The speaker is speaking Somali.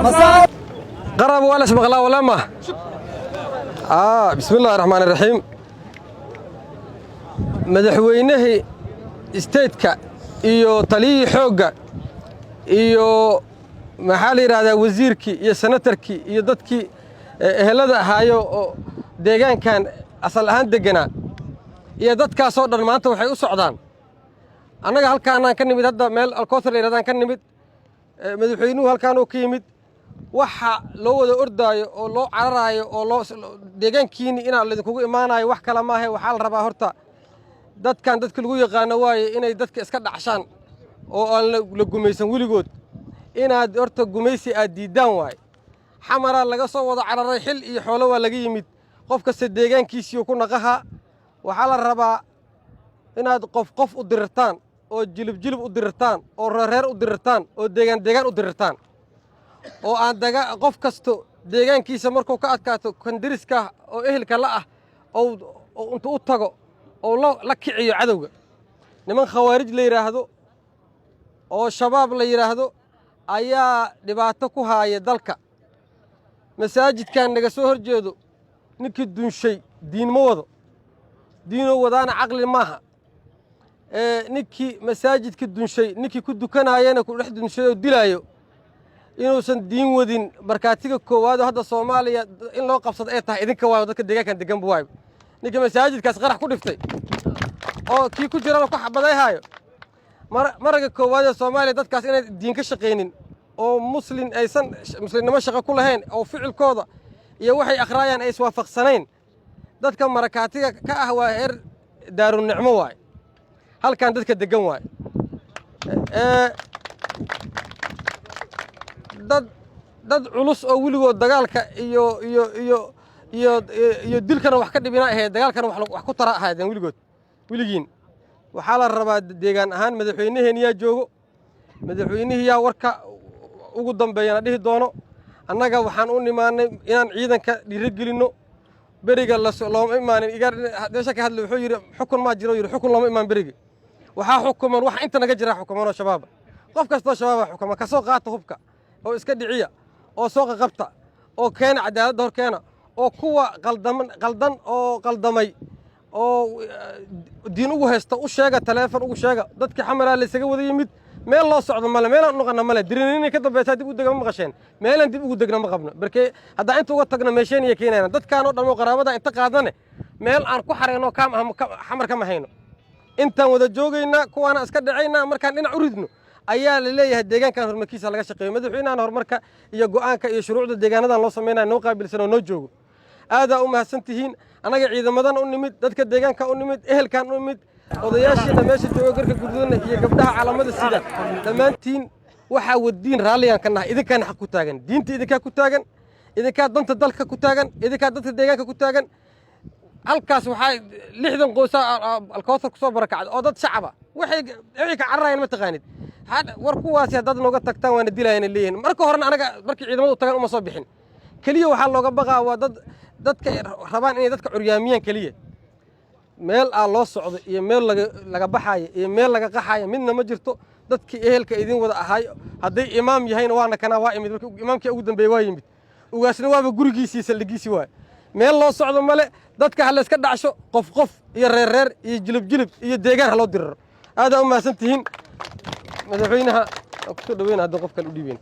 قرب ولا اسمع الله ولا ما بسم الله الرحمن الرحيم مدحوينه استيتك iyo taliyii xooga iyo maxaa la yiraahdaa wasiirkii iyo senatarkii iyo dadkii ehelada ahaayo oo deegaankan asal ahaan deganaa iyo dadkaas oo dhan maanta waxay u socdaan annaga halkaan ka nimid hadda meel alkoosar la yiraahdaa ka nimid madaxweynuhu halkaan oo ka yimid waxa loo wada ordaayo oo loo cararaayo oo loo deegaankiini inaa la idinkugu imaanayo wax kala maahe waxaa la rabaa horta dadkan dadka lagu yaqaano waaye inay dadka iska dhacshaan oo aan la gumaysan weligood inaad horta gumaysi aad diidaan waaye xamaraa laga soo wada cararay xil iyo xoolo waa laga yimid qof kasta deegaankiisii ku naqaha waxaa la rabaa inaad qof u dirirtaan oo jilib u dirirtaan oo reer u dirirtaan oo deegaan u dirirtaan oo aan qof kasto deegaankiisa markuu ka adkaato kandiriska oo ehelka la ah oo intuu u tago oo la kiciyo cadowga niman khawaarij la yiraahdo oo shabaab la yiraahdo ayaa dhibaato ku haaya dalka masaajidkan naga soo horjeedo ninkii dunshay diin ma wado diinoo wadaana caqli maaha ninkii masaajidka dunshay ninkii ku dukanayana ku dhex dunshay oo dilaayo inuusan diin wadin markaatiga koowaad hadda Soomaaliya in loo qabsado ay tahay idinka waa dadka deegaankan degan buu waayay ninkii masaajidkaas qarax ku dhiftay oo kii ku jirana ku xabaday haayo maraga koowaad Soomaaliya dadkaas inay diin ka shaqeeynin oo muslimnimo shaqo ku lahayn oo ficilkooda iyo waxay akhriyaan ay iswaafaqsanayn dadka markaatiga ka ah waa heer daarun nicmo waay halkan dadka degan waay dad culus oo wiligood dagaalka iyo dilkana wax ka dhibina ahayd dagaalkana wax ku tara ahaydeen wiligiin waxaa la rabaa deegaan ahaan madaxweynaheena joogo madaxweynaha warka ugu dambeeyana dhihi doono annaga waxaan u nimaanay inaan ciidanka dhiirigelino beriga looma imaanin meesha ka hadlay wuxuu yiri xukun ma jiro yiri xukun looma imaan beriga waxaa xukuman wax inta naga jira xukuman oo shabaab qof kasta shabaab xukuma ka soo qaata hubka oo iska dhiciya oo soo qabta oo keena cadaalad hor keena oo kuwa qaldan oo qaldamay oo diin ugu haysta u sheega telefoon ugu sheega dadka xamaraa la isaga wada yimid meel loo socdo male meel aan noqon male dirinina ka dambeeyay dib u degma maqasheen meel aan dib ugu degna ma qabno barkee hadda inta uga tagna meesheen iyo keenayna dadkaan oo dhan oo qaraabada inta qaadane meel aan ku xareeno xamar ka mahayno intaan wada joogayna kuwaana iska dhacayna markaan dhinac u ridno ayaa la leeyahay deegaankan horumarkiisa laga shaqeeyo madaxweynaha horumarka iyo go'aanka iyo shuruucda deegaanadan loo sameeyay noo qaabilsan oo noo joogo aada u mahadsantihiin anaga ciidamadan u nimid dadka deegaanka u nimid ehelkan u nimid odayaashiina meesha jooga garka gududana iyo gabdhaha calaamada sida dhammaantiin waxaa wadiin raaliyan ka nahay idinkaan xaq ku taagan diinta idinkaa ku taagan idinkaa danta dalka ku taagan idinkaa dadka deegaanka ku taagan halkaas waxaa 60 qoys alkoosar ku soo barakacday oo dad shacab ah waxay ka cararayaan ma taqaanid war kuwaasi dad nooga tagtaan waana dilayaan leeyihiin marka horena anaga markii ciidamadu tagaan uma soo bixin kaliya waxaa looga baqaa waa dadka rabaan inay dadka curyaamiyaan kaliya meel aan loo socdo iyo meel laga baxayo iyo meel laga qaxayo midna ma jirto dadkii ehelka idin wada ahay haday imaam yahayna waana kana waa imid markii imaamkii ugu dambeeyay waa yimid ugaasna waaba gurigiisii saldhigiisii waa meel loo socdo male dadka hal iska dhacsho qof iyo reer iyo jilib iyo deegaan hal loo diriro aad u mahadsantihiin madaxweynaha ku soo dhaweynaa qofkan u dhiibeen